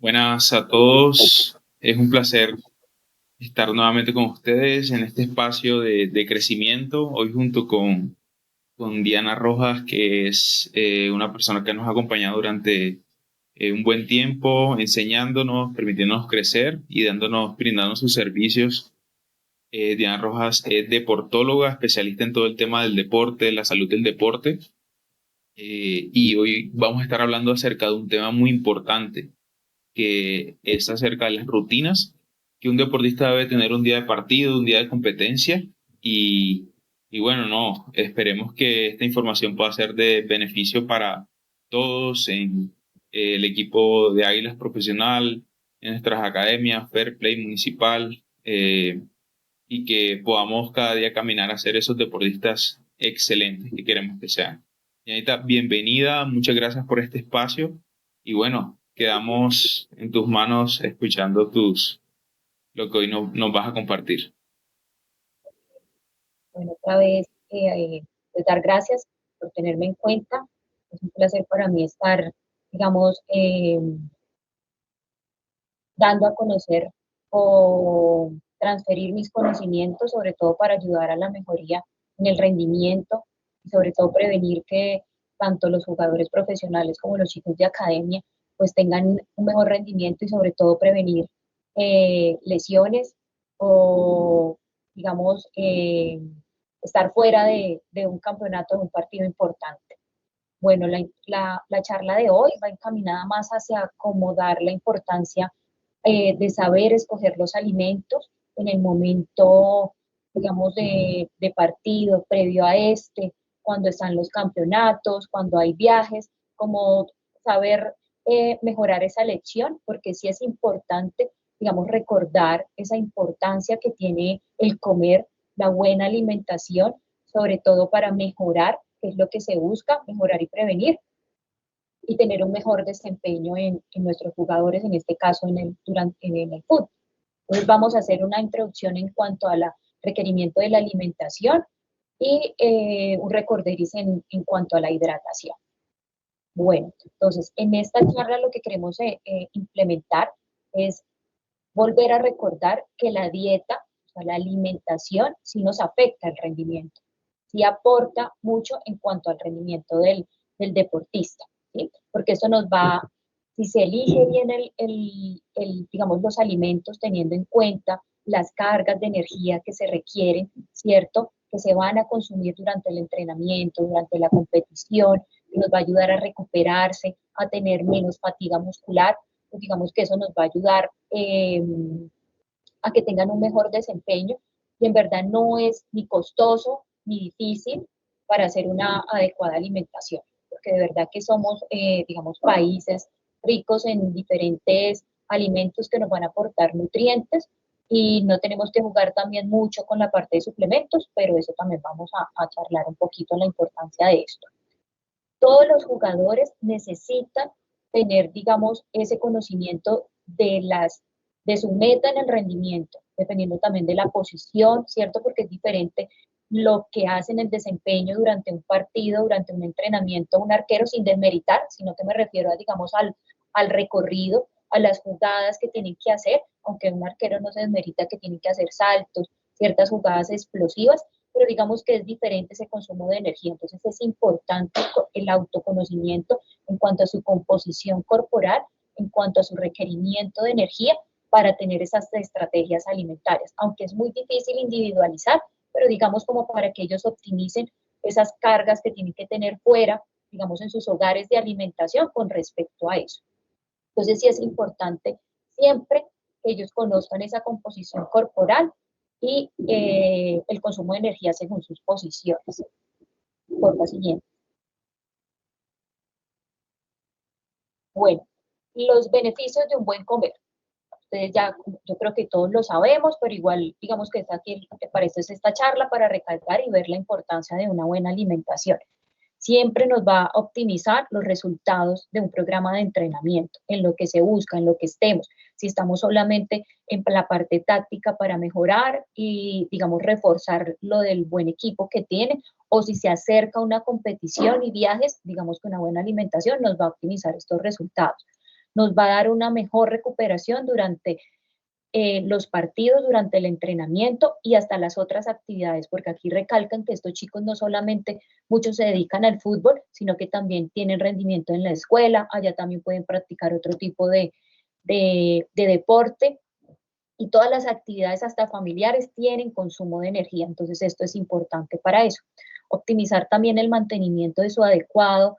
Buenas a todos. Es un placer estar nuevamente con ustedes en este espacio de crecimiento. Hoy junto con Diana Rojas, que es una persona que nos ha acompañado durante un buen tiempo, enseñándonos, permitiéndonos crecer y brindándonos sus servicios. Diana Rojas es deportóloga, especialista en todo el tema del deporte, la salud del deporte. Y hoy vamos a estar hablando acerca de un tema muy importante que es acerca de las rutinas que un deportista debe tener un día de partido, un día de competencia y, y bueno, no, esperemos que esta información pueda ser de beneficio para todos en el equipo de Águilas Profesional, en nuestras academias, Fair Play Municipal, y que podamos cada día caminar a ser esos deportistas excelentes que queremos que sean. Y Anita, bienvenida, muchas gracias por este espacio y bueno, quedamos en tus manos escuchando lo que hoy nos vas a compartir. Bueno, otra vez, pues dar gracias por tenerme en cuenta. Es un placer para mí estar, digamos, dando a conocer o transferir mis conocimientos, sobre todo para ayudar a la mejoría en el rendimiento y sobre todo prevenir que tanto los jugadores profesionales como los chicos de academia pues tengan un mejor rendimiento y sobre todo prevenir lesiones o, digamos, estar fuera de un campeonato, de un partido importante. Bueno, la charla de hoy va encaminada más hacia cómo dar la importancia de saber escoger los alimentos en el momento, digamos, de partido, previo a este, cuando están los campeonatos, cuando hay viajes, como saber mejorar esa lección, porque sí es importante, digamos, recordar esa importancia que tiene el comer, la buena alimentación, sobre todo para mejorar, que es lo que se busca, mejorar y prevenir, y tener un mejor desempeño en nuestros jugadores, en este caso en el fútbol. Entonces vamos a hacer una introducción en cuanto al requerimiento de la alimentación y un recorderis en cuanto a la hidratación. Bueno, entonces en esta charla lo que queremos implementar es volver a recordar que la dieta, o sea, la alimentación, sí nos afecta el rendimiento, sí aporta mucho en cuanto al rendimiento del deportista, ¿sí? Porque eso nos va, si se elige bien digamos, los alimentos teniendo en cuenta las cargas de energía que se requieren, ¿cierto? Que se van a consumir durante el entrenamiento, durante la competición, que nos va a ayudar a recuperarse, a tener menos fatiga muscular, pues digamos que eso nos va a ayudar a que tengan un mejor desempeño y en verdad no es ni costoso ni difícil para hacer una adecuada alimentación, porque de verdad que somos, digamos, países ricos en diferentes alimentos que nos van a aportar nutrientes y no tenemos que jugar también mucho con la parte de suplementos, pero eso también vamos a charlar un poquito la importancia de esto. Todos los jugadores necesitan tener, digamos, ese conocimiento de su meta en el rendimiento, dependiendo también de la posición, ¿cierto? Porque es diferente lo que hace en el desempeño durante un partido, durante un entrenamiento, un arquero, sin desmeritar, sino que me refiero a, digamos, al recorrido, a las jugadas que tienen que hacer, aunque un arquero no se desmerita que tiene que hacer saltos, ciertas jugadas explosivas, pero digamos que es diferente ese consumo de energía. Entonces es importante el autoconocimiento en cuanto a su composición corporal, en cuanto a su requerimiento de energía para tener esas estrategias alimentarias, aunque es muy difícil individualizar, pero digamos como para que ellos optimicen esas cargas que tienen que tener fuera, digamos en sus hogares de alimentación con respecto a eso. Entonces sí es importante siempre que ellos conozcan esa composición corporal y el consumo de energía según sus posiciones. Por la siguiente. Bueno, los beneficios de un buen comer. Ustedes ya, yo creo que todos lo sabemos, pero igual, digamos que está aquí, para esto es esta charla, para recalcar y ver la importancia de una buena alimentación. Siempre nos va a optimizar los resultados de un programa de entrenamiento, en lo que se busca, en lo que estemos. Si estamos solamente en la parte táctica para mejorar y, digamos, reforzar lo del buen equipo que tiene, o si se acerca una competición y viajes, digamos que una buena alimentación nos va a optimizar estos resultados. nos va a dar una mejor recuperación durante los partidos, durante el entrenamiento y hasta las otras actividades, porque aquí recalcan que estos chicos no solamente muchos se dedican al fútbol, sino que también tienen rendimiento en la escuela, allá también pueden practicar otro tipo de deporte y todas las actividades hasta familiares tienen consumo de energía, entonces esto es importante para eso. Optimizar también el mantenimiento de su adecuado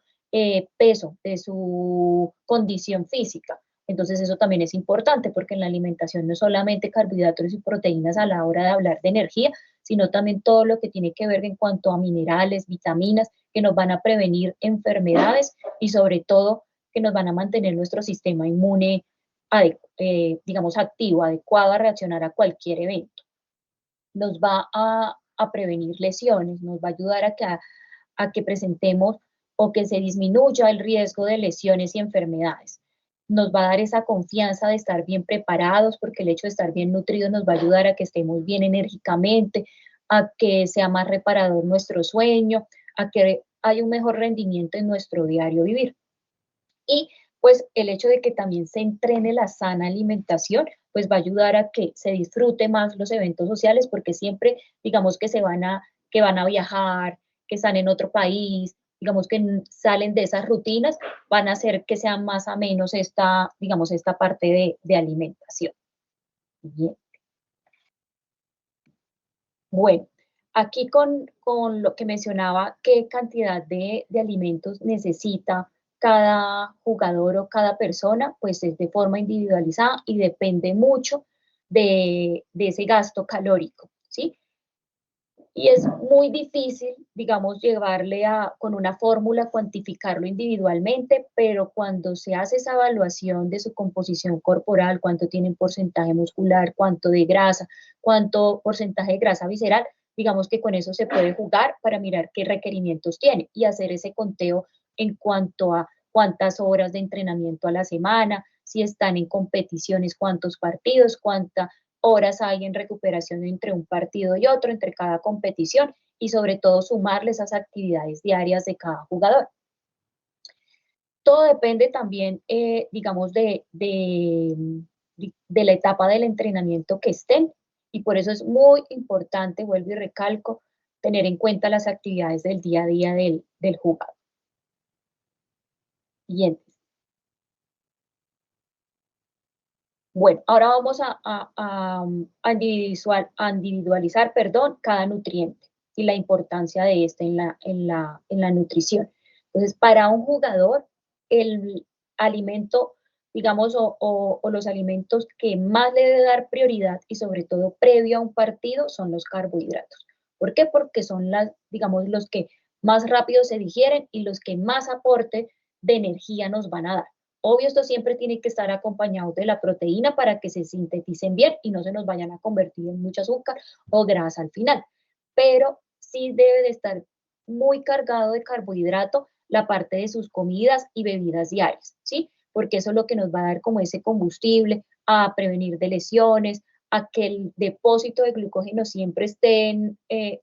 peso, de su condición física. Entonces eso también es importante porque en la alimentación no solamente carbohidratos y proteínas a la hora de hablar de energía, sino también todo lo que tiene que ver en cuanto a minerales, vitaminas, que nos van a prevenir enfermedades y sobre todo que nos van a mantener nuestro sistema inmune digamos, activo, adecuado a reaccionar a cualquier evento. Nos va a prevenir lesiones, nos va a ayudar a que presentemos o que se disminuya el riesgo de lesiones y enfermedades. Nos va a dar esa confianza de estar bien preparados, porque el hecho de estar bien nutridos nos va a ayudar a que estemos bien enérgicamente, a que sea más reparador nuestro sueño, a que haya un mejor rendimiento en nuestro diario vivir. Y pues el hecho de que también se entrene la sana alimentación, pues va a ayudar a que se disfrute más los eventos sociales, porque siempre, digamos que van a viajar, que están en otro país, digamos que salen de esas rutinas, van a hacer que sea más o menos esta, digamos, esta parte de alimentación. Bien. Bueno, aquí con lo que mencionaba, qué cantidad de alimentos necesita cada jugador o cada persona, pues es de forma individualizada y depende mucho de ese gasto calórico, ¿sí? Y es muy difícil, digamos, llevarle con una fórmula, cuantificarlo individualmente, pero cuando se hace esa evaluación de su composición corporal, cuánto tienen porcentaje muscular, cuánto de grasa, cuánto porcentaje de grasa visceral, digamos que con eso se puede jugar para mirar qué requerimientos tiene y hacer ese conteo en cuanto a cuántas horas de entrenamiento a la semana, si están en competiciones, cuántos partidos, cuánta horas hay en recuperación entre un partido y otro, entre cada competición y sobre todo sumarle esas actividades diarias de cada jugador. Todo depende también, digamos, de la etapa del entrenamiento que estén y por eso es muy importante, vuelvo y recalco, tener en cuenta las actividades del día a día del jugador. Siguiente. Bueno, ahora vamos a individualizar, perdón, cada nutriente y la importancia de este en la nutrición. Entonces, para un jugador, el alimento, digamos, o los alimentos que más le debe dar prioridad y sobre todo previo a un partido son los carbohidratos. ¿Por qué? Porque son digamos, los que más rápido se digieren y los que más aporte de energía nos van a dar. Obvio, esto siempre tiene que estar acompañado de la proteína para que se sinteticen bien y no se nos vayan a convertir en mucho azúcar o grasa al final. Pero sí debe de estar muy cargado de carbohidrato la parte de sus comidas y bebidas diarias, ¿sí? Porque eso es lo que nos va a dar como ese combustible, a prevenir de lesiones, a que el depósito de glucógeno siempre esté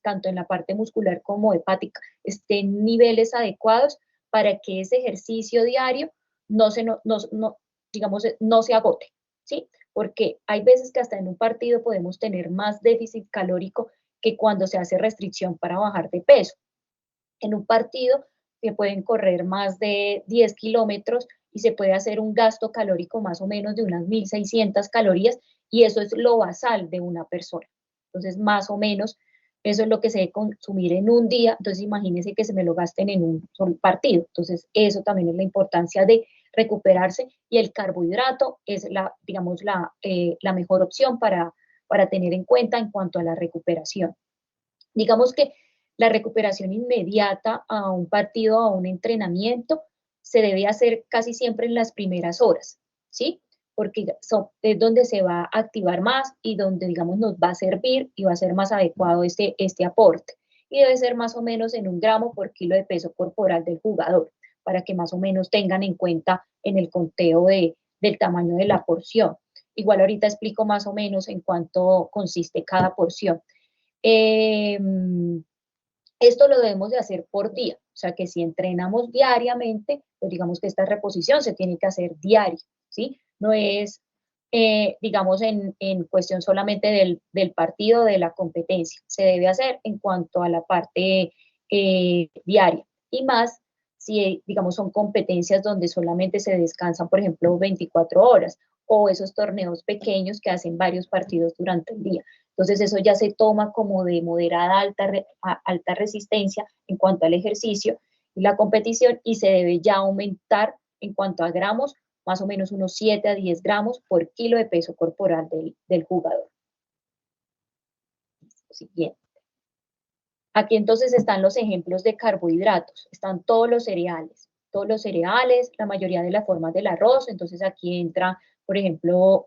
tanto en la parte muscular como hepática, esté en niveles adecuados para que ese ejercicio diario digamos, no se agote, ¿sí? Porque hay veces que hasta en un partido podemos tener más déficit calórico que cuando se hace restricción para bajar de peso. En un partido se pueden correr más de 10 kilómetros y se puede hacer un gasto calórico más o menos de unas 1.600 calorías y eso es lo basal de una persona. Entonces, más o menos, eso es lo que se debe consumir en un día. Entonces, imagínense que se me lo gasten en un solo partido. Entonces, eso también es la importancia de recuperarse y el carbohidrato es digamos, la mejor opción para tener en cuenta en cuanto a la recuperación. Digamos que la recuperación inmediata a un partido, a un entrenamiento, se debe hacer casi siempre en las primeras horas, ¿sí? Porque es donde se va a activar más y donde, digamos, nos va a servir y va a ser más adecuado este aporte. Y debe ser más o menos en 1 gramo por kilo de peso corporal del jugador, para que más o menos tengan en cuenta en el conteo del tamaño de la porción. Igual ahorita explico más o menos en cuánto consiste cada porción. Eh, Esto lo debemos de hacer por día, o sea que si entrenamos diariamente, pues digamos que esta reposición se tiene que hacer diario. ¿sí? No es, digamos, en cuestión solamente del partido, de la competencia. Se debe hacer en cuanto a la parte diaria. Y más si, digamos, son competencias donde solamente se descansan, por ejemplo, 24 horas o esos torneos pequeños que hacen varios partidos durante el día. Entonces eso ya se toma como de moderada alta resistencia en cuanto al ejercicio y la competición y se debe ya aumentar en cuanto a gramos, más o menos unos 7 a 10 gramos por kilo de peso corporal del jugador. Siguiente. Aquí entonces están los ejemplos de carbohidratos, están todos los cereales, la mayoría de las formas del arroz, entonces aquí entra, por ejemplo,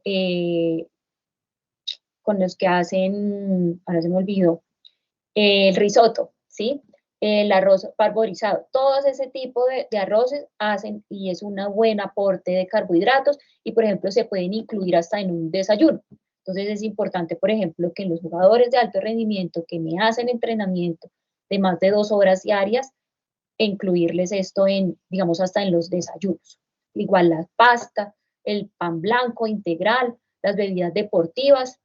con los que hacen, ahora se me olvidó, el risotto, ¿sí? El arroz parborizado, todo ese tipo de arroces hacen y es un buen aporte de carbohidratos y, por ejemplo, se pueden incluir hasta en un desayuno. Entonces es importante, por ejemplo, que los jugadores de alto rendimiento que me hacen entrenamiento de más de 2 horas diarias, incluirles esto en, digamos, hasta en los desayunos. Igual la pasta, el pan blanco integral, las bebidas deportivas,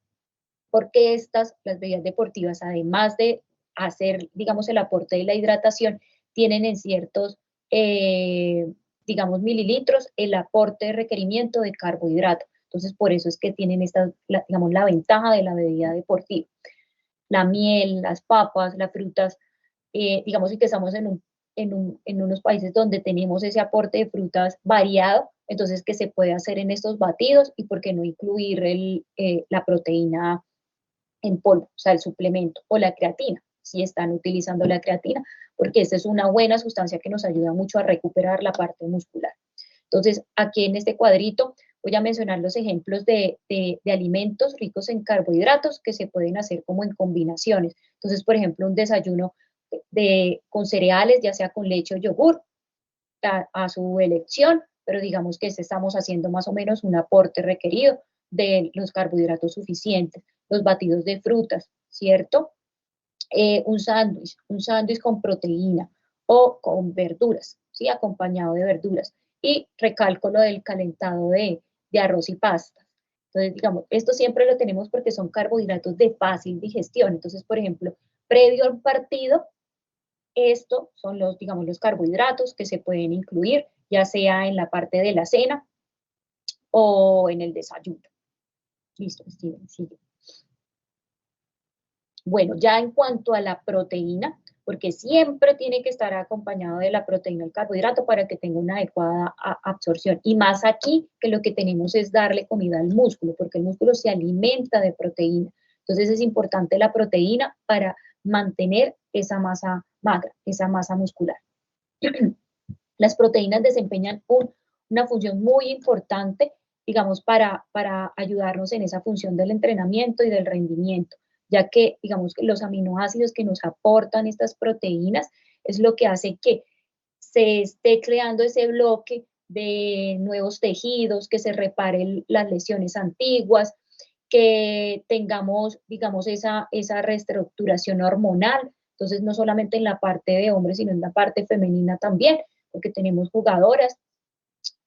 porque las bebidas deportivas, además de hacer, digamos, el aporte de la hidratación, tienen en ciertos, digamos, mililitros el aporte de requerimiento de carbohidrato. Entonces, por eso es que tienen esta, digamos, la ventaja de la bebida deportiva. La miel, las papas, las frutas, digamos que estamos en unos países donde tenemos ese aporte de frutas variado, entonces, ¿qué se puede hacer en estos batidos? Y por qué no incluir la proteína en polvo, o sea, el suplemento, o la creatina, si están utilizando la creatina, porque esta es una buena sustancia que nos ayuda mucho a recuperar la parte muscular. Entonces, aquí en este cuadrito voy a mencionar los ejemplos de alimentos ricos en carbohidratos que se pueden hacer como en combinaciones. Entonces, por ejemplo, un desayuno con cereales, ya sea con leche o yogur, a su elección, pero digamos que estamos haciendo más o menos un aporte requerido de los carbohidratos suficientes, los batidos de frutas, ¿cierto? Un sándwich con proteína o con verduras, ¿sí? Acompañado de verduras. Y recalco lo del calentado de arroz y pasta. Entonces, digamos, esto siempre lo tenemos porque son carbohidratos de fácil digestión. Entonces, por ejemplo, previo al partido, esto son los, digamos, los carbohidratos que se pueden incluir, ya sea en la parte de la cena o en el desayuno. Listo, Steven, sigue. Bueno, ya en cuanto a la proteína, porque siempre tiene que estar acompañado de la proteína el carbohidrato para que tenga una adecuada absorción. Y más aquí que lo que tenemos es darle comida al músculo, porque el músculo se alimenta de proteína. Entonces es importante la proteína para mantener esa masa magra, esa masa muscular. Las proteínas desempeñan una función muy importante, digamos, para ayudarnos en esa función del entrenamiento y del rendimiento, ya que, digamos, los aminoácidos que nos aportan estas proteínas es lo que hace que se esté creando ese bloque de nuevos tejidos, que se reparen las lesiones antiguas, que tengamos, digamos, esa reestructuración hormonal. Entonces, no solamente en la parte de hombres, sino en la parte femenina también, porque tenemos jugadoras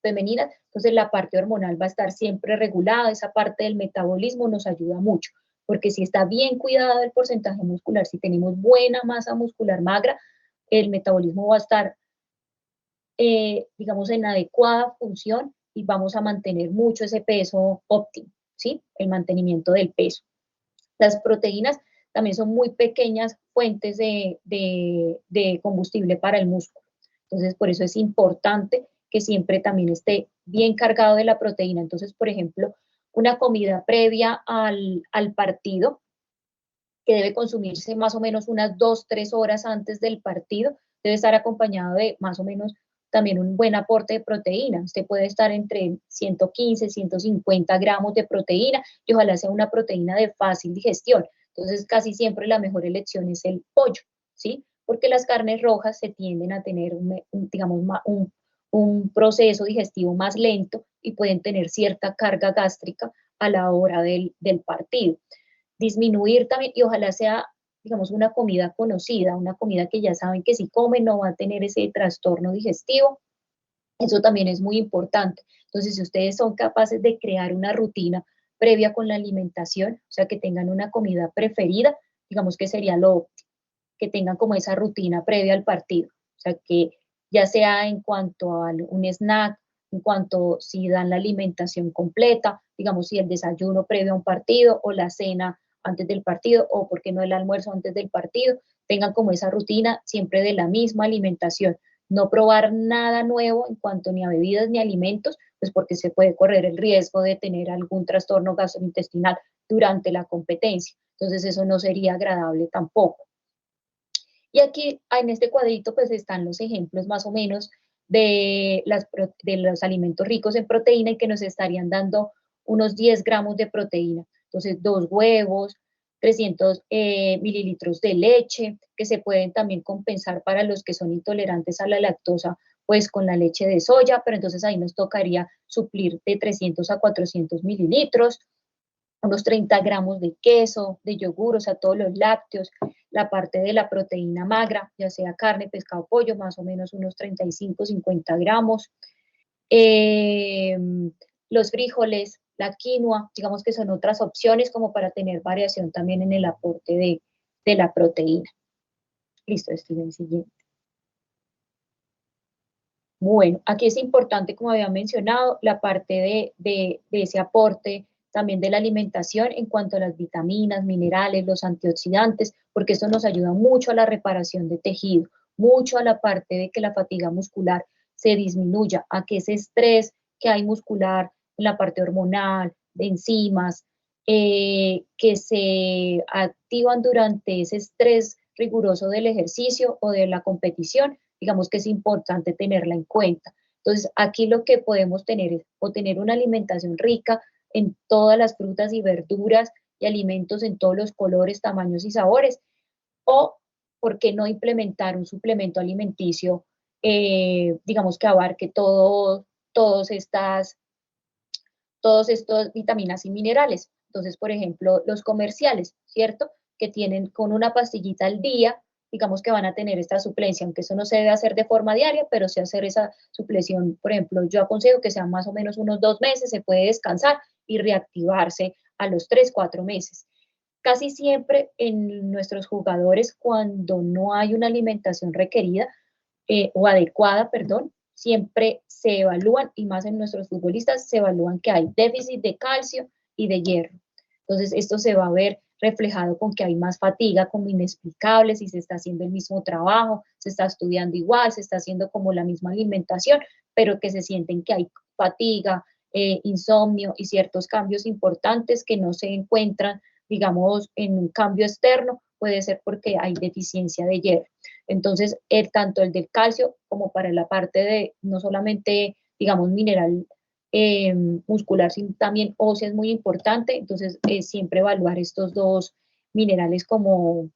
femeninas, entonces la parte hormonal va a estar siempre regulada, esa parte del metabolismo nos ayuda mucho, porque si está bien cuidado el porcentaje muscular, si tenemos buena masa muscular magra, el metabolismo va a estar, digamos, en adecuada función y vamos a mantener mucho ese peso óptimo, ¿sí? El mantenimiento del peso. Las proteínas también son muy pequeñas fuentes de combustible para el músculo. Entonces, por eso es importante que siempre también esté bien cargado de la proteína. Entonces, por ejemplo, una comida previa al partido, que debe consumirse más o menos unas 2, 3 horas antes del partido, debe estar acompañado de más o menos también un buen aporte de proteína. Usted puede estar entre 115, 150 gramos de proteína y ojalá sea una proteína de fácil digestión. Entonces, casi siempre la mejor elección es el pollo, ¿sí? Porque las carnes rojas se tienden a tener, digamos, un proceso digestivo más lento y pueden tener cierta carga gástrica a la hora del partido. Disminuir también, y ojalá sea, digamos, una comida conocida, una comida que ya saben que si comen no va a tener ese trastorno digestivo. Eso también es muy importante. Entonces, si ustedes son capaces de crear una rutina previa con la alimentación, o sea, que tengan una comida preferida, digamos que sería lo óptimo, que tengan como esa rutina previa al partido. O sea, que ya sea en cuanto a un snack, en cuanto si dan la alimentación completa, digamos si el desayuno previo a un partido o la cena antes del partido o por qué no el almuerzo antes del partido, tengan como esa rutina siempre de la misma alimentación. No probar nada nuevo en cuanto ni a bebidas ni a alimentos, pues porque se puede correr el riesgo de tener algún trastorno gastrointestinal durante la competencia. Entonces eso no sería agradable tampoco. Y aquí en este cuadrito pues están los ejemplos más o menos de los alimentos ricos en proteína y que nos estarían dando unos 10 gramos de proteína. Entonces, 2 huevos, 300 mililitros de leche, que se pueden también compensar para los que son intolerantes a la lactosa, pues con la leche de soya, pero entonces ahí nos tocaría suplir de 300 a 400 mililitros, unos 30 gramos de queso, de yogur, o sea, todos los lácteos, la parte de la proteína magra, ya sea carne, pescado, pollo, más o menos unos 35, 50 gramos. Eh, los frijoles, la quinoa, digamos que son otras opciones como para tener variación también en el aporte de la proteína. Listo, Steven, siguiente. Bueno, aquí es importante, como había mencionado, la parte de ese aporte también de la alimentación en cuanto a las vitaminas, minerales, los antioxidantes, porque esto nos ayuda mucho a la reparación de tejido, mucho a la parte de que la fatiga muscular se disminuya, a que ese estrés que hay muscular en la parte hormonal, de enzimas, que se activan durante ese estrés riguroso del ejercicio o de la competición, digamos que es importante tenerla en cuenta. Entonces, aquí lo que podemos tener es o tener una alimentación rica en todas las frutas y verduras y alimentos en todos los colores, tamaños y sabores, o por qué no implementar un suplemento alimenticio, digamos que abarque todos estas todos estos vitaminas y minerales. Entonces, por ejemplo, los comerciales, ¿cierto? Que tienen con una pastillita al día, digamos que van a tener esta suplencia, aunque eso no se debe hacer de forma diaria, pero sí hacer esa supleción, por ejemplo, yo aconsejo que sean más o menos unos 2 meses, se puede descansar y reactivarse a los 3, 4 meses. Casi siempre en nuestros jugadores, cuando no hay una alimentación requerida, o adecuada, perdón, siempre se evalúan, y más en nuestros futbolistas, se evalúan que hay déficit de calcio y de hierro. Entonces, esto se va a ver reflejado con que hay más fatiga como inexplicable, si se está haciendo el mismo trabajo, se está estudiando igual, se está haciendo como la misma alimentación, pero que se sienten que hay fatiga, insomnio y ciertos cambios importantes que no se encuentran, digamos, en un cambio externo, puede ser porque hay deficiencia de hierro. Entonces, tanto el del calcio como para la parte de no solamente, digamos, mineral muscular, sino también ósea es muy importante. Entonces, siempre evaluar estos dos minerales como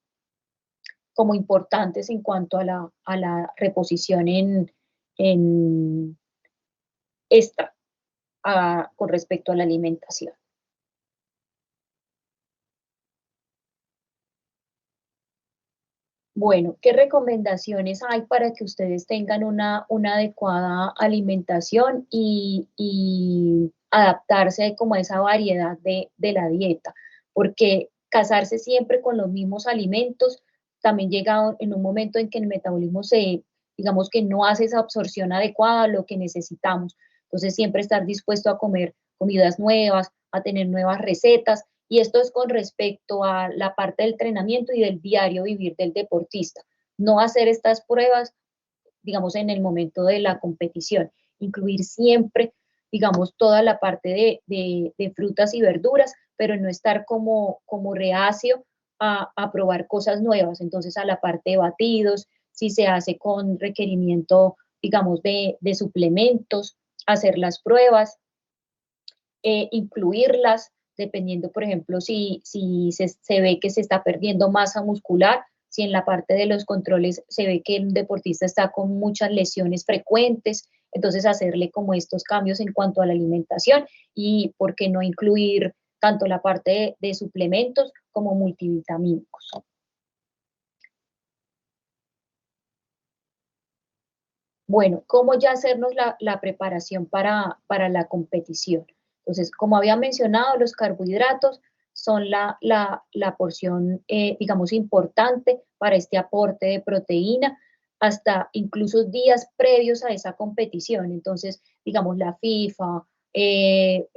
importantes en cuanto a la reposición en esta, con respecto a la alimentación. Bueno, ¿qué recomendaciones hay para que ustedes tengan una adecuada alimentación y adaptarse como a esa variedad de la dieta? Porque casarse siempre con los mismos alimentos también llega en un momento en que el metabolismo digamos que no hace esa absorción adecuada a lo que necesitamos. Entonces, siempre estar dispuesto a comer comidas nuevas, a tener nuevas recetas, y esto es con respecto a la parte del entrenamiento y del diario vivir del deportista. No hacer estas pruebas, digamos, en el momento de la competición. Incluir siempre, digamos, toda la parte de frutas y verduras, pero no estar como reacio a probar cosas nuevas. Entonces, a la parte de batidos, si se hace con requerimiento, digamos, de suplementos, hacer las pruebas, incluirlas, dependiendo, por ejemplo, si se ve que se está perdiendo masa muscular, si en la parte de los controles se ve que el deportista está con muchas lesiones frecuentes, entonces hacerle como estos cambios en cuanto a la alimentación y por qué no incluir tanto la parte de suplementos como multivitamínicos. Bueno, ¿cómo ya hacernos la preparación para la competición? Entonces, como había mencionado, los carbohidratos son la porción, digamos, importante para este aporte de proteína, hasta incluso días previos a esa competición. Entonces, digamos, la FIFA, el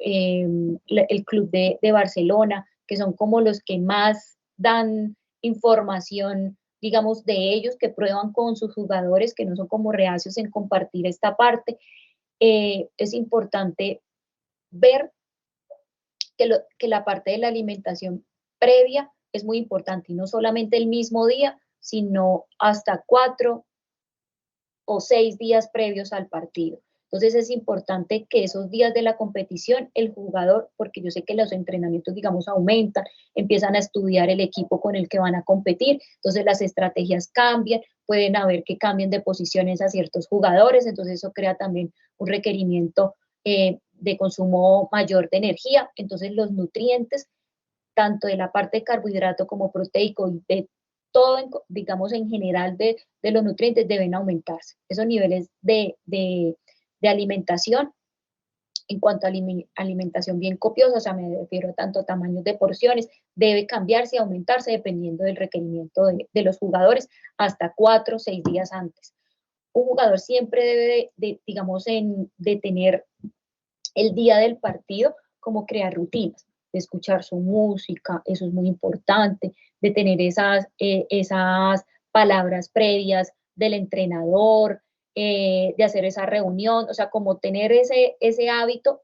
Club de Barcelona, que son como los que más dan información, digamos, de ellos, que prueban con sus jugadores, que no son como reacios en compartir esta parte. Es importante ver que la parte de la alimentación previa es muy importante, y no solamente el mismo día, sino hasta 4 o 6 días previos al partido. Entonces es importante que esos días de la competición el jugador, porque yo sé que los entrenamientos, digamos, aumentan, empiezan a estudiar el equipo con el que van a competir, entonces las estrategias cambian, pueden haber que cambien de posiciones a ciertos jugadores, entonces eso crea también un requerimiento de consumo mayor de energía, entonces los nutrientes, tanto de la parte de carbohidrato como proteico y de todo, digamos, en general de los nutrientes deben aumentarse. Esos niveles de alimentación, en cuanto a alimentación bien copiosa, o sea, me refiero tanto a tamaños de porciones, debe cambiarse y aumentarse dependiendo del requerimiento de los jugadores hasta 4 o 6 días antes. Un jugador siempre debe, digamos, de tener el día del partido, como crear rutinas, de escuchar su música, eso es muy importante, de tener esas palabras previas del entrenador, de hacer esa reunión, o sea, como tener ese hábito,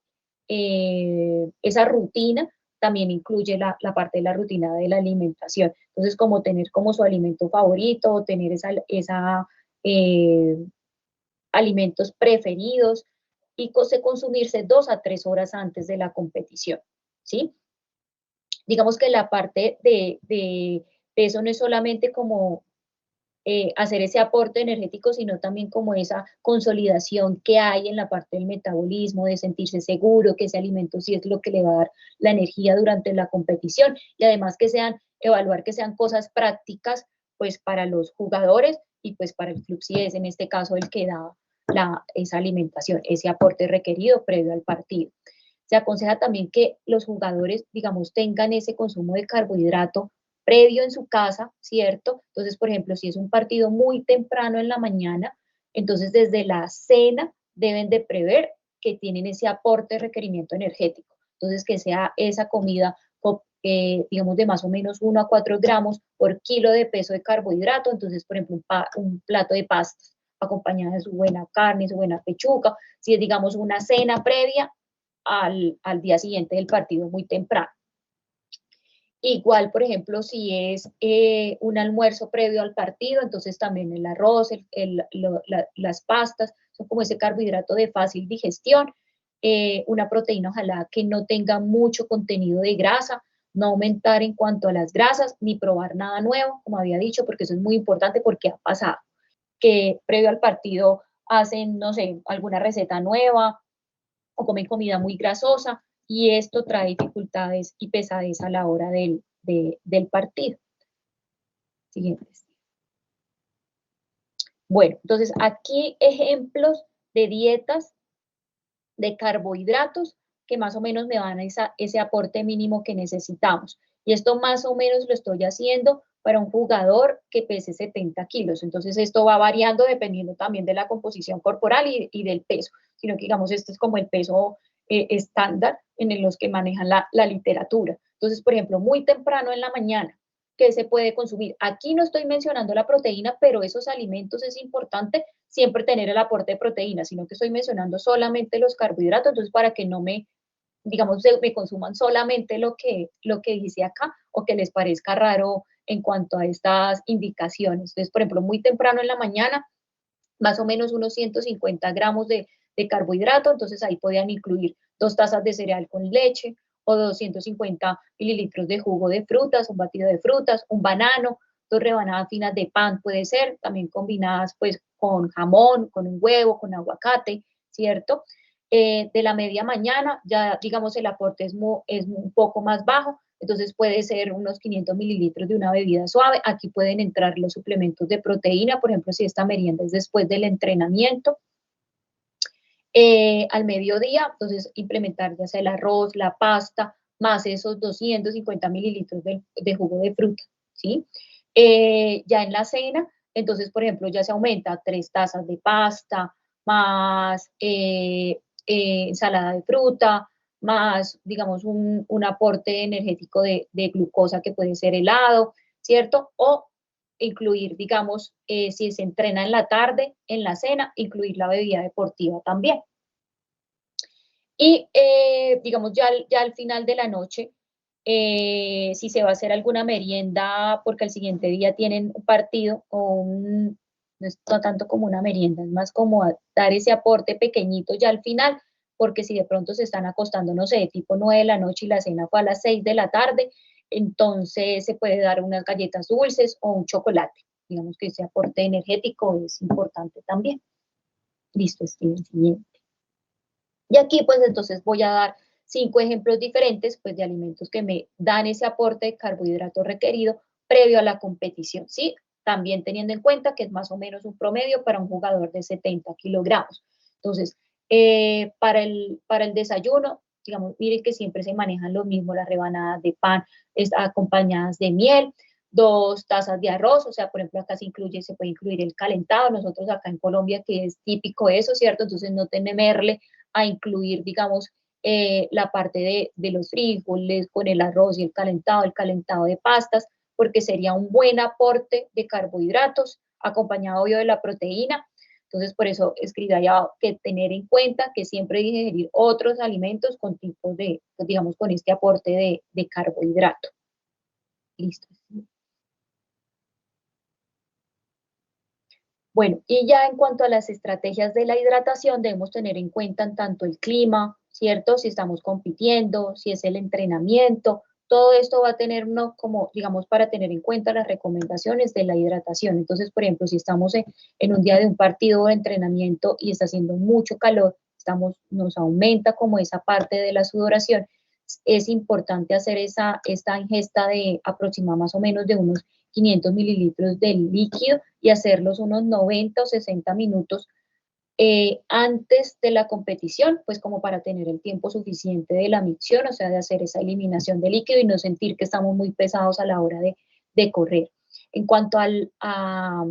esa rutina, también incluye la parte de la rutina de la alimentación. Entonces, como tener como su alimento favorito, tener esa eh, alimentos preferidos, y consumirse 2 a 3 horas antes de la competición, ¿sí? Digamos que la parte de eso no es solamente como hacer ese aporte energético, sino también como esa consolidación que hay en la parte del metabolismo, de sentirse seguro que ese alimento sí es lo que le va a dar la energía durante la competición, y además evaluar que sean cosas prácticas, pues para los jugadores y pues para el club, si es en este caso el que da esa alimentación, ese aporte requerido previo al partido. Se aconseja también que los jugadores, digamos, tengan ese consumo de carbohidrato previo en su casa, ¿cierto? Entonces, por ejemplo, si es un partido muy temprano en la mañana, entonces desde la cena deben de prever que tienen ese aporte de requerimiento energético. Entonces, que sea esa comida, digamos, de más o menos 1 a 4 gramos por kilo de peso de carbohidrato. Entonces, por ejemplo, un plato de pastas acompañada de su buena carne, su buena pechuga. Si es, digamos, una cena previa al día siguiente del partido muy temprano. Igual, por ejemplo, si es un almuerzo previo al partido, entonces también el arroz, las pastas, son como ese carbohidrato de fácil digestión, una proteína ojalá que no tenga mucho contenido de grasa, no aumentar en cuanto a las grasas, ni probar nada nuevo, como había dicho, porque eso es muy importante, porque ha pasado que previo al partido hacen, no sé, alguna receta nueva o comen comida muy grasosa, y esto trae dificultades y pesadez a la hora del partido. Siguientes. Bueno, entonces aquí ejemplos de dietas de carbohidratos que más o menos me van a ese aporte mínimo que necesitamos. Y esto más o menos lo estoy haciendo para un jugador que pese 70 kilos. Entonces esto va variando dependiendo también de la composición corporal y del peso, sino que digamos, este es como el peso estándar en los que manejan la literatura. Entonces, por ejemplo, muy temprano en la mañana, ¿qué se puede consumir? Aquí no estoy mencionando la proteína, pero esos alimentos es importante siempre tener el aporte de proteína, sino que estoy mencionando solamente los carbohidratos, entonces para que no digamos, me consuman solamente lo que dice acá, o que les parezca raro en cuanto a estas indicaciones. Entonces, por ejemplo, muy temprano en la mañana, más o menos unos 150 gramos de carbohidrato, entonces ahí podían incluir 2 tazas de cereal con leche, o 250 mililitros de jugo de frutas, un batido de frutas, un banano, 2 rebanadas finas de pan puede ser, también combinadas pues con jamón, con un huevo, con aguacate, ¿cierto? De la media mañana, ya digamos el aporte es un poco más bajo, entonces puede ser unos 500 mililitros de una bebida suave. Aquí pueden entrar los suplementos de proteína, por ejemplo, si esta merienda es después del entrenamiento. Al mediodía, entonces implementar ya sea el arroz, la pasta, más esos 250 mililitros de jugo de fruta, ¿sí? Ya en la cena, entonces, por ejemplo, ya se aumenta a 3 tazas de pasta, más ensalada de fruta, más, digamos, un aporte energético de glucosa que puede ser helado, ¿cierto? O incluir, digamos, si se entrena en la tarde, en la cena, incluir la bebida deportiva también. Y, digamos, ya al final de la noche, si se va a hacer alguna merienda, porque al siguiente día tienen un partido o no es tanto como una merienda, es más como dar ese aporte pequeñito ya al final, porque si de pronto se están acostando, no sé, tipo 9 de la noche y la cena fue a las 6 de la tarde, entonces se puede dar unas galletas dulces o un chocolate. Digamos que ese aporte energético es importante también. Listo, Steven, siguiente. Y aquí pues entonces voy a dar 5 ejemplos diferentes pues de alimentos que me dan ese aporte de carbohidrato requerido previo a la competición, ¿sí? También teniendo en cuenta que es más o menos un promedio para un jugador de 70 kilogramos. Entonces, para el desayuno, digamos, miren que siempre se manejan lo mismo, las rebanadas de pan acompañadas de miel, 2 tazas de arroz, o sea, por ejemplo, acá se puede incluir el calentado, nosotros acá en Colombia, que es típico eso, ¿cierto? Entonces, no temerle a incluir, digamos, la parte de los frijoles con el arroz y el calentado de pastas, porque sería un buen aporte de carbohidratos, acompañado obvio de la proteína. Entonces, por eso escribí allá que tener en cuenta que siempre digerir otros alimentos con tipos de, pues, digamos, con este aporte de carbohidrato. Listo. Bueno, y ya en cuanto a las estrategias de la hidratación, debemos tener en cuenta tanto el clima, ¿cierto? Si estamos compitiendo, si es el entrenamiento, todo esto va a tener uno como, digamos, para tener en cuenta las recomendaciones de la hidratación. Entonces, por ejemplo, si estamos en un día de un partido de entrenamiento y está haciendo mucho calor, nos aumenta como esa parte de la sudoración, es importante hacer esta ingesta de aproximadamente más o menos de unos 500 mililitros de líquido y hacerlos unos 90 o 60 minutos antes de la competición, pues como para tener el tiempo suficiente de la micción, o sea, de hacer esa eliminación de líquido y no sentir que estamos muy pesados a la hora de correr. En cuanto a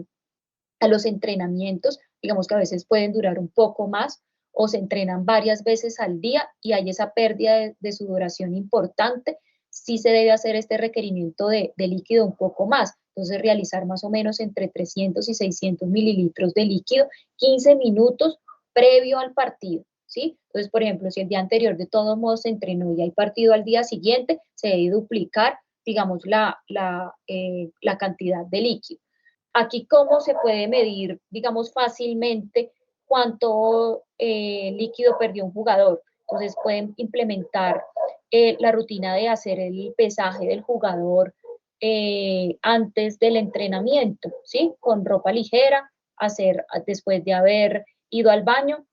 los entrenamientos, digamos que a veces pueden durar un poco más o se entrenan varias veces al día y hay esa pérdida de sudoración importante, sí se debe hacer este requerimiento de líquido un poco más. Entonces, realizar más o menos entre 300 y 600 mililitros de líquido, 15 minutos previo al partido, ¿sí? Entonces, por ejemplo, si el día anterior de todos modos se entrenó y hay partido al día siguiente, se debe duplicar, digamos, la cantidad de líquido. Aquí, ¿cómo se puede medir, digamos, fácilmente cuánto líquido perdió un jugador? Entonces, pueden implementar la rutina de hacer el pesaje del jugador antes del entrenamiento, ¿sí? Con ropa ligera, después de haber ido al baño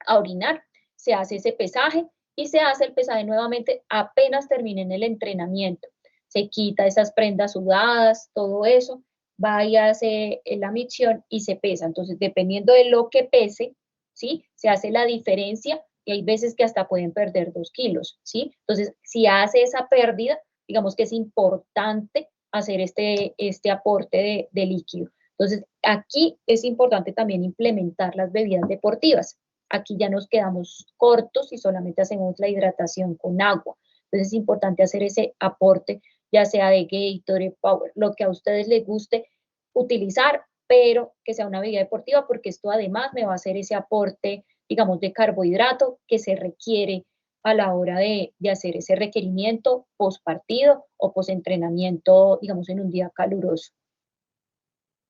a orinar, se hace ese pesaje y se hace el pesaje nuevamente apenas terminen el entrenamiento. Se quita esas prendas sudadas, todo eso, va y hace la micción y se pesa. Entonces, dependiendo de lo que pese, ¿sí? Se hace la diferencia y hay veces que hasta pueden perder 2 kilos, ¿sí? Entonces, si hace esa pérdida, digamos que es importante hacer este aporte de líquido. Entonces, aquí es importante también implementar las bebidas deportivas. Aquí ya nos quedamos cortos y solamente hacemos la hidratación con agua. Entonces es importante hacer ese aporte, ya sea de Gatorade, Power, lo que a ustedes les guste utilizar, pero que sea una bebida deportiva, porque esto además me va a hacer ese aporte, digamos, de carbohidrato que se requiere a la hora de hacer ese requerimiento post partido o post entrenamiento, digamos, en un día caluroso.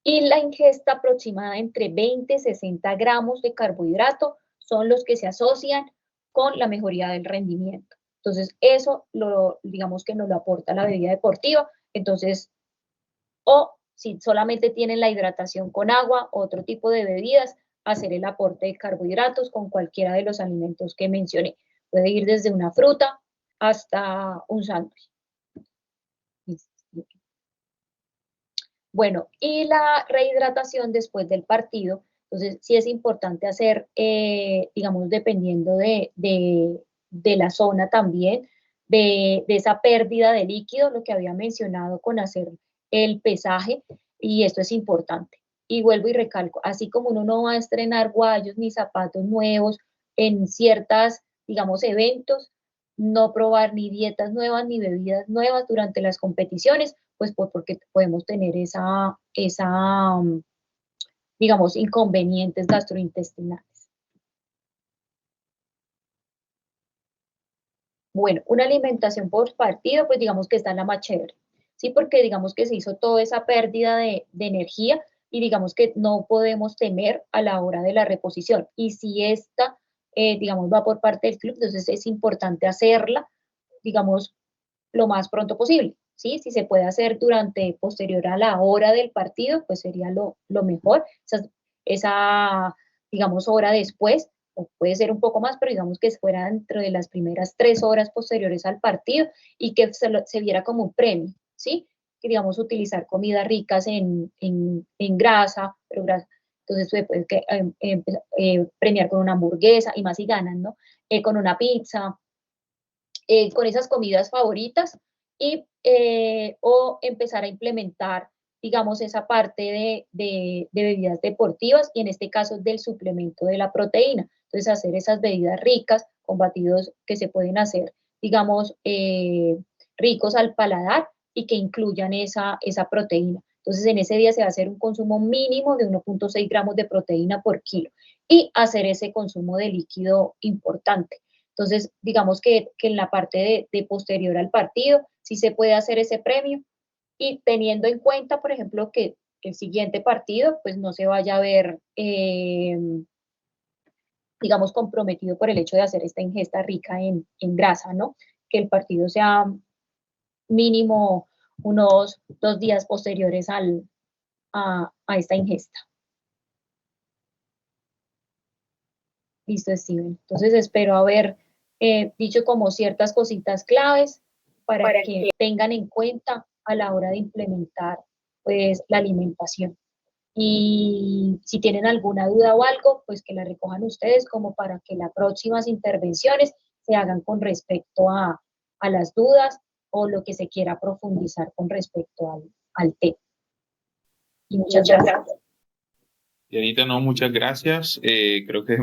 Y la ingesta aproximada entre 20 y 60 gramos de carbohidrato son los que se asocian con la mejoría del rendimiento. Entonces, eso digamos que nos lo aporta la bebida deportiva. Entonces, o si solamente tienen la hidratación con agua, otro tipo de bebidas, hacer el aporte de carbohidratos con cualquiera de los alimentos que mencioné. Puede ir desde una fruta hasta un sándwich. Bueno, y la rehidratación después del partido, entonces sí es importante hacer, digamos, dependiendo de la zona también, de esa pérdida de líquido, lo que había mencionado con hacer el pesaje, y esto es importante. Y vuelvo y recalco, así como uno no va a estrenar guayos ni zapatos nuevos en ciertas, digamos, eventos, no probar ni dietas nuevas ni bebidas nuevas durante las competiciones, pues porque podemos tener digamos, inconvenientes gastrointestinales. Bueno, una alimentación por partido, pues digamos que está en la más chévere, ¿sí? Porque digamos que se hizo toda esa pérdida de energía y digamos que no podemos temer a la hora de la reposición. Y si esta, digamos, va por parte del club, entonces es importante hacerla, digamos, lo más pronto posible, ¿sí? Si se puede hacer posterior a la hora del partido, pues sería lo mejor. Esa, digamos, hora después, o puede ser un poco más, pero digamos que fuera dentro de las primeras 3 horas posteriores al partido y que se viera como un premio, ¿sí? Que digamos utilizar comidas ricas en grasa, pero grasa. Entonces se puede premiar con una hamburguesa y más si ganan, ¿no? Con una pizza, con esas comidas favoritas o empezar a implementar, digamos, esa parte de bebidas deportivas y en este caso del suplemento de la proteína. Entonces, hacer esas bebidas ricas con batidos que se pueden hacer, digamos, ricos al paladar y que incluyan esa proteína. Entonces, en ese día se va a hacer un consumo mínimo de 1,6 gramos de proteína por kilo y hacer ese consumo de líquido importante. Entonces, digamos que en la parte de posterior al partido sí se puede hacer ese premio y teniendo en cuenta, por ejemplo, que el siguiente partido pues no se vaya a ver, digamos, comprometido por el hecho de hacer esta ingesta rica en grasa, ¿no? Que el partido sea mínimo unos 2 días posteriores a esta ingesta. Listo, Steven. Entonces espero haber dicho como ciertas cositas claves para que tengan en cuenta a la hora de implementar pues la alimentación. Y si tienen alguna duda o algo, pues que la recojan ustedes como para que las próximas intervenciones se hagan con respecto a las dudas o lo que se quiera profundizar con respecto al tema. Y muchas gracias. Dianita, no, muchas gracias. Creo que es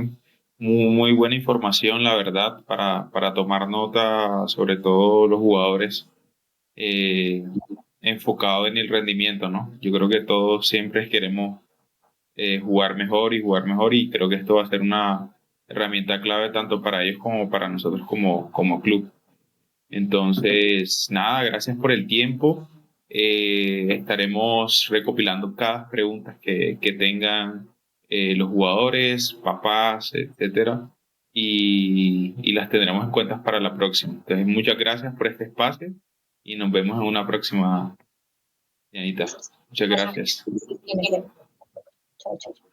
muy buena información, la verdad, para tomar nota, sobre todo los jugadores enfocados en el rendimiento, ¿no? Yo creo que todos siempre queremos jugar mejor y creo que esto va a ser una herramienta clave tanto para ellos como para nosotros como club. Entonces, nada, gracias por el tiempo. Estaremos recopilando cada pregunta que tengan los jugadores, papás, etcétera, y las tendremos en cuenta para la próxima. Entonces, muchas gracias por este espacio y nos vemos en una próxima, Yanita. Muchas gracias. Chao, chao.